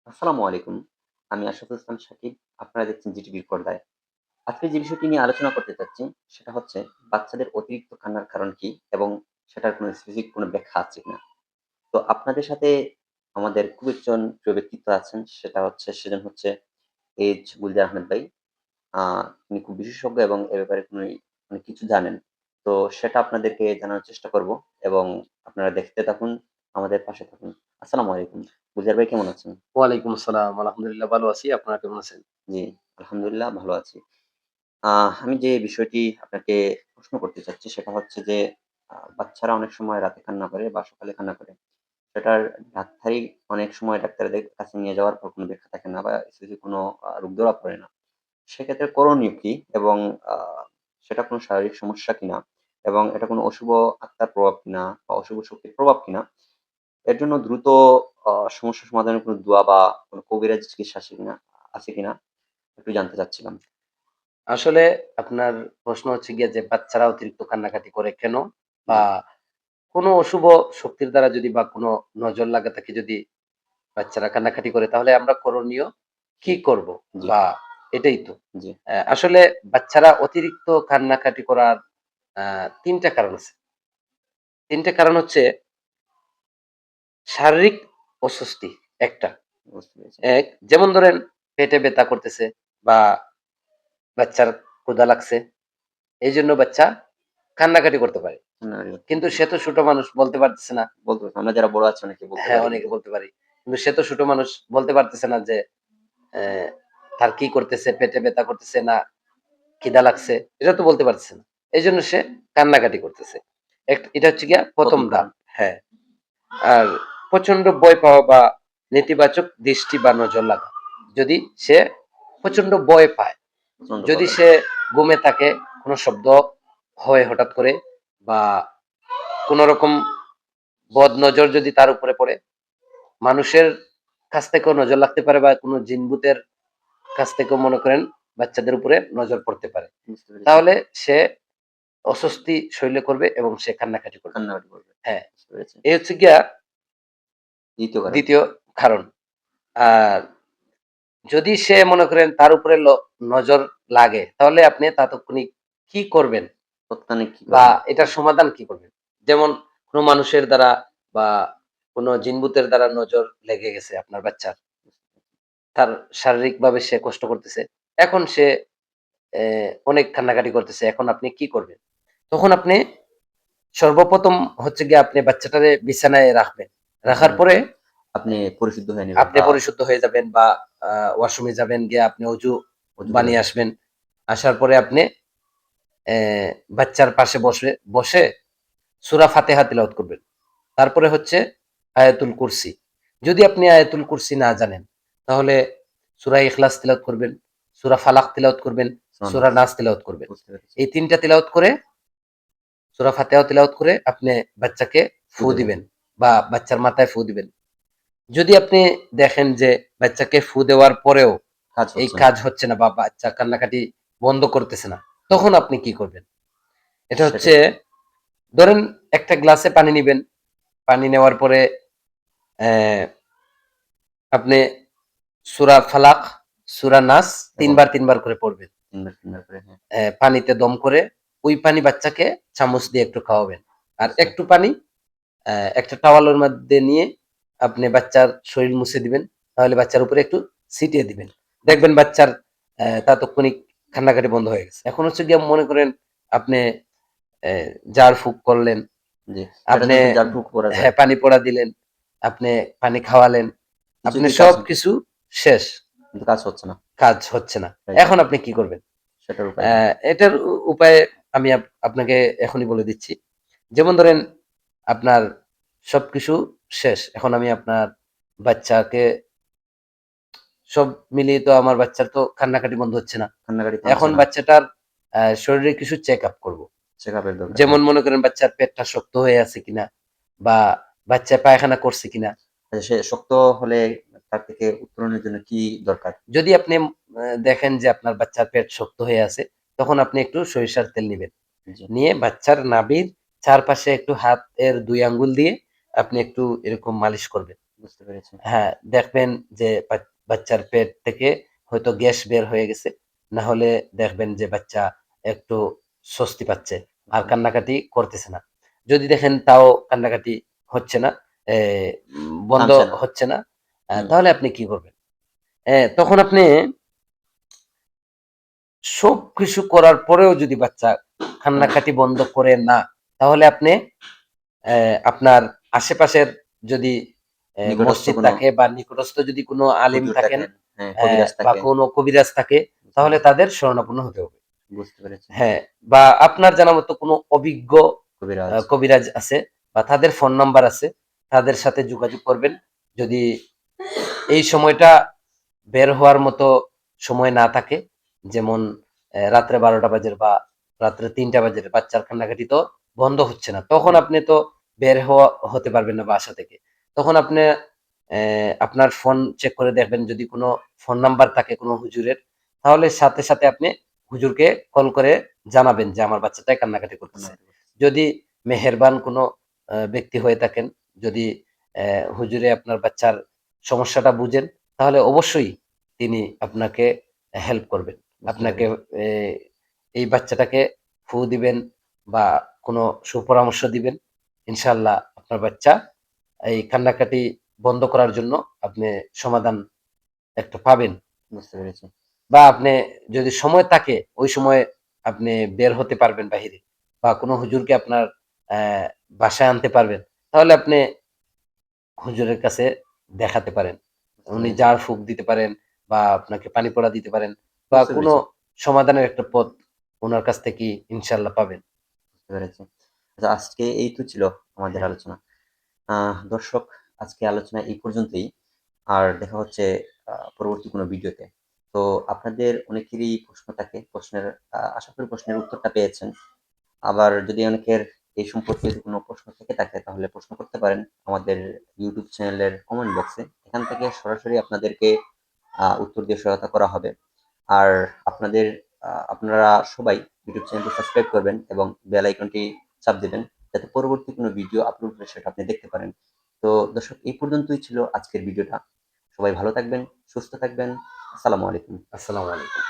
আসসালামু আলাইকুম। আমি আশরাফুল ইসলাম শাকিব। আপনারা দেখছেন জিটিভির পর্দায়। আজকে যে বিষয়টি নিয়ে আলোচনা করতে চাচ্ছি, সেটা হচ্ছে বাচ্চাদের অতিরিক্ত কান্নার কারণ কি? এবং সেটার কোনো স্পেসিফিক কোনো ব্যাখ্যা আছে কিনা? তো আপনাদের সাথে আমাদের খুব একজন প্রিয় ব্যক্তিত্ব আছেন, সেজন হচ্ছে গুলজার আহমেদ ভাই। আ তিনি খুব বিশেষজ্ঞ এবং এ ব্যাপারে অনেক কিছু জানেন। তো সেটা আপনাদেরকে জানানোর চেষ্টা করব এবং আপনারা দেখতে থাকুন, আমাদের পাশে থাকুন। আসসালামু আলাইকুম। গুলজার ভাই কেমন আছেন? ওয়ালাইকুম আসসালাম। আলহামদুলিল্লাহ ভালো আছি। আপনারা কেমন আছেন? জি, আলহামদুলিল্লাহ ভালো আছি। আমি যে বিষয়টি আপনাকে প্রশ্ন করতে চাচ্ছি সেটা হচ্ছে যে, বাচ্চারা অনেক সময় রাতে কান্না করে বা সকালে কান্না করে। সেটার ডাক্তারি অনেক সময় ডাক্তারদের কাছে নিয়ে যাওয়ার পর কোনো ব্যাখ্যা থাকে না বা স্পেসিফিক কোনো রোগ ধরা পড়ে না। সেক্ষেত্রে করণীয় কি? এবং আ সেটা কোনো শারীরিক সমস্যা কিনা? এবং এটা কোনো অশুভ আত্মার প্রভাব কিনা বা অশুভ শক্তির প্রভাব কিনা? এর জন্য দ্রুত সমস্যা সমাধানের কোনো দোয়া বা কোনো কবিরাজি চিকিৎসা আছে কিনা? একটু জানতে চাচ্ছিলাম। আসলে আপনার প্রশ্ন হচ্ছে গিয়ে যে বাচ্চারা অতিরিক্ত কান্নাকাটি করে কেন? জি, বা কোনো অশুভ শক্তির দ্বারা যদি বা কোনো নজর লাগা থাকে যদি বাচ্চারা কান্নাকাটি করে তাহলে আমরা করণীয় জি, কি করব? জি, বা এটাই তো। জি। আসলে বাচ্চারা অতিরিক্ত কান্নাকাটি করার ৩ টা কারণ আছে। ৩ টা কারণ হচ্ছে শারীরিক অস্বস্তি একটা। বুঝতে পেরেছি। যেমন ধরেন পেটে ব্যথা করতেছে বা বাচ্চার ক্ষুধা লাগছে। এইজন্য বাচ্চা কান্নাকাটি করতে পারে। রান্নাবাড়ি করতে কিন্তু জি। সে তো ছোট মানুষ বলতে পারতেছে না। বলতে পারছি। আমরা যারা বড় আছি অনেকে বলতে হ্যাঁ, পারি অনেকে কিন্তু বলতে পারি। কিন্তু সে তো ছোট মানুষ বলতে পারতেছে না যে অ্যা তার কি করতেছে, পেটে ব্যথা করতেছে না খিদা লাগছে। এটা তো বলতে পারতেছে না। এজন্য সে কান্নাকাটি করতেছে। এটা হচ্ছে গিয়া ১ম ১ম ধাপ। কারণ। হ্যাঁ। আর প্রচন্ড ভয় পাওয়া বা নেতিবাচক দৃষ্টি বা নজর লাগা। যদি সে প্রচন্ড ভয় পায়, প্রচন্ড যদি গরম। সে ঘুমে থাকে, কোন শব্দ হয় হঠাৎ করে বা কোন রকম বদনজর যদি তার উপরে পড়ে, মানুষের কাছ থেকেও নজর লাগতে পারে বা কোন জিন-ভূতের কাছ থেকেও মনে করেন বাচ্চাদের উপরে নজর পড়তে পারে। বুঝতে পেরেছি। তাহলে সে অস্বস্তি সইলে করবে এবং সে কান্নাকাটি করবে। কান্নাকাটি করবে। হ্যাঁ, বুঝতে পেরেছি। এই হচ্ছে গিয়া ২য় কারণ। ২য় কারণ। আর যদি সে মনে করেন তার উপরে নজর লাগে, তাহলে আপনি তাৎক্ষণিক কি করবেন? তৎক্ষণিক কি বা করবেন? জি, এটার সমাধান কি করবেন? যেমন কোন মানুষের দ্বারা বা কোন জিন-ভূতের দ্বারা নজর লেগে গেছে আপনার বাচ্চার। তার শারীরিকভাবে সে কষ্ট করতেছে। এখন সে অনেক কান্নাকাটি করতেছে। এখন আপনি কি করবেন? তখন আপনি সর্বপ্রথম হচ্ছে গিয়ে আপনি বাচ্চাটারে বিছানায় রাখবেন। রাখার বিছানায় পরে আপনি পরিশুদ্ধ হয়ে নিবেন আপনি বা পরিশুদ্ধ হয়ে যাবেন বা ওয়াশরুমে যাবেন, গিয়ে আপনি অজু অজু করে বানিয়ে আসবেন। আসবেন। আসার পরে আপনি বাচ্চার পাশে বসে সূরা ফাতিহা তিলাওয়াত করবেন। তারপরে হচ্ছে আয়াতুল কুরসি। যদি আপনি আয়াতুল কুরসি না জানেন, তাহলে সূরা ইখলাস তিলাওয়াত করবেন, সূরা ফালাক তিলাওয়াত করবেন, সূরা সুবহানাল্লাহ। নাস তিলাওয়াত করবেন। বুঝতে পেরেছি। এই ৩ টা তিলাওয়াত করে সূরা ফাতিহা তিলাওয়াত করে আপনি বাচ্চাকে ফু ফু দিবেন। দিবেন বা বাচ্চার মাথায় ফু দিবেন। যদি আপনি দেখেন যে বাচ্চাকে ফু দেওয়ার পরেও কাজ এই হচ্ছে না। কাজ হচ্ছে না বা বাচ্চা কান্নাকাটি বন্ধ করতেছে না, জি, তখন আপনি কি করবেন? এটা হচ্ছে সেটাই। ধরেন একটা গ্লাসে পানি নিবেন। পানি নেওয়ার পরে অ্যা আপনি সূরা ফালাক, সূরা নাস ৩ এবং বার ৩ বার করে পড়বেন। ৩ বার ৩ বার করে হ্যাঁ, পানিতে দম করে ওই পানি বাচ্চাকে চামচ দিয়ে একটু খাওয়াবেন। আর বুঝতে একটু পানি একটা টাওয়ালের মধ্যে নিয়ে আপনি বাচ্চার শরীর মুছে দিবেন। তাহলে বাচ্চার উপরে একটু ছিটিয়ে দিবেন। আচ্ছা দেখবেন বাচ্চার তাৎক্ষণিক কান্নাকাটি বন্ধ হয়ে গেছে। এখন হচ্ছে গিয়ে মনে করেন আপনি অ্যা ঝাড়-ফুঁক করলেন, জি, সেটার আপনি জন্য তো জারফুক করা যায়। হ্যাঁ, পানি পড়া দিলেন, আপনি পানি খাওয়ালেন, আপনি কিছুতেই সবকিছু শেষ। কিন্তু কাজ হচ্ছে না। কাজ হচ্ছে না। রাইট। এখন আপনি কি করবেন? সেটার উপায় কি? এটার উপায় আমি আপনাকে এখনই বলে দিচ্ছি। যেমন ধরেন আপনার সবকিছু শেষ। এখন আমি আপনার বাচ্চাকে সব মিলিয়ে তো আমার বাচ্চার তো কান্নাকাটি বন্ধ হচ্ছে না। কান্নাকাটি থামছে এখন না। বাচ্চাটার শরীরে কিছু চেকআপ করব। চেকআপের দরকার, যেমন হ্যাঁ। মনে করেন বাচ্চার পেটটা শক্ত হয়ে আছে কিনা বা বাচ্চা পায়খানা করছে কিনা। আচ্ছা সে শক্ত হলে তার থেকে উত্তরণের জন্য কি দরকার? যদি আপনি দেখেন যে আপনার বাচ্চার পেট শক্ত হয়ে আছে, তখন আপনি একটু সরিষার তেল নিবেন। জি, নিয়ে বাচ্চার নাভির চারপাশে একটু হাতের ২ আঙ্গুল দিয়ে আপনি একটু এরকম মালিশ করবেন। বুঝতে পেরেছি। হ্যাঁ, দেখবেন যে বাচ্চার পেট থেকে হয়তো গ্যাস বের হয়ে গেছে। না হলে দেখবেন যে বাচ্চা একটু স্বস্তি পাচ্ছে। আর কান্নাকাটি করতেছে না। যদি দেখেন তাও কান্নাকাটি হচ্ছে না, এ বন্ধ থামছে না। হচ্ছে না, হুম, তাহলে আপনি কি করবেন? তখন আপনি সবকিছু করার পরেও যদি বাচ্চা হুম। কান্নাকাটি বন্ধ করে না, তাহলে আপনি আপনার আশেপাশের যদি নিকটস্থ মসজিদ কোনো থাকে বা নিকটস্থ যদি কোনো আলিম হুজুর থাকেন, থাকেন, হ্যাঁ, কবিরাজ বা থাকে। কোনো কবিরাজ থাকে, বুঝতে তাহলে পেরেছি, তাদের শরণাপন্ন হতে হবে। বুঝতে পেরেছি। হ্যাঁ, বা আপনার জানা মতো কোনো অভিজ্ঞ কবিরাজ। কবিরাজ আছে বা তাদের ফোন নাম্বার আছে, তাদের সাথে যোগাযোগ করবেন। যদি এই সময়টা বের হওয়ার মতো সময় না থাকে, যেমন রাত্রে ১২টা বাজে বা রাত্রে ৩টা বাজে, বাচ্চার কান্নাকাটি তো বন্ধ হচ্ছে না। তখন হুম, আপনি তো হতে পারবেন না বাসা থেকে। তখন আপনি আপনার ফোন চেক করে দেখবেন যদি কোনো ফোন নাম্বার থাকে কোনো হুজুরের, তাহলে সাথে, সাথে আপনি হুজুরকে কল করে জানাবেন যে আমার বাচ্চাটা কান্নাকাটি করতেছে। কান্নাকাটি করতেছে। যদি মেহেরবান কোনো ব্যক্তি হয়ে থাকেন, যদি হুজুরে আপনার বাচ্চার সমস্যাটা বুঝেন, তাহলে অবশ্যই তিনি আপনাকে হেল্প করবেন। বুঝতে আপনাকে পেরেছি, এ এই বাচ্চাটাকে ফু দিবেন বা কোনো সুপরামর্শ দিবেন। ইনশাআল্লাহ আপনার বাচ্চা এই কান্নাকাটি বন্ধ করার জন্য আপনি সমাধান একটা পাবেন। বুঝতে পেরেছি, বা আপনি যদি সময় থাকে, ওই সময় আপনি বের হতে পারবেন বাহিরে। বা কোনো হুজুরকে আপনার অ্যা বাসায় আনতে পারবেন। তাহলে আপনি হুজুরের কাছে দেখাতে পারেন। বুঝতে উনি পেরেছি, জাড় ফুঁক দিতে পারেন বা আপনাকে পানি পড়া দিতে পারেন বা বুঝতে কোনো পেরেছি, সমাধানের একটা পথ উনার কাছ থেকেই ইনশাআল্লাহ পাবেন। বুঝতে পেরেছি। আচ্ছা, আজকে এই তো ছিল আমাদের হ্যাঁ, আলোচনা। দর্শক, আজকে আলোচনা এই পর্যন্তই। আর দেখা হচ্ছে পরবর্তী কোনো ভিডিওতে। তো আপনাদের অনেকেরই প্রশ্ন থাকে। প্রশ্নের আশা করি প্রশ্নের উত্তরটা পেয়েছেন। আবার যদি অনেকের এই সম্পর্কে যদি কোনো প্রশ্ন থেকে থাকে তাহলে প্রশ্ন করতে পারেন আমাদের YouTube চ্যানেলের কমেন্ট বক্সে। এখান থেকে সরাসরি আপনাদেরকে উত্তর দিয়ে সহায়তা করা হবে। আর আপনাদের আপনারা সবাই YouTube চ্যানেলটি সাবস্ক্রাইব করবেন এবং বেল আইকনটি চাপ দিবেন যাতে পরবর্তী কোনো ভিডিও আপলোড হলে সেটা আপনি দেখতে পারেন। তো দর্শক, এই পর্যন্তই ছিল আজকের ভিডিওটা। সবাই ভালো থাকবেন, সুস্থ থাকবেন। আসসালামু আলাইকুম। আসসালামু আলাইকুম।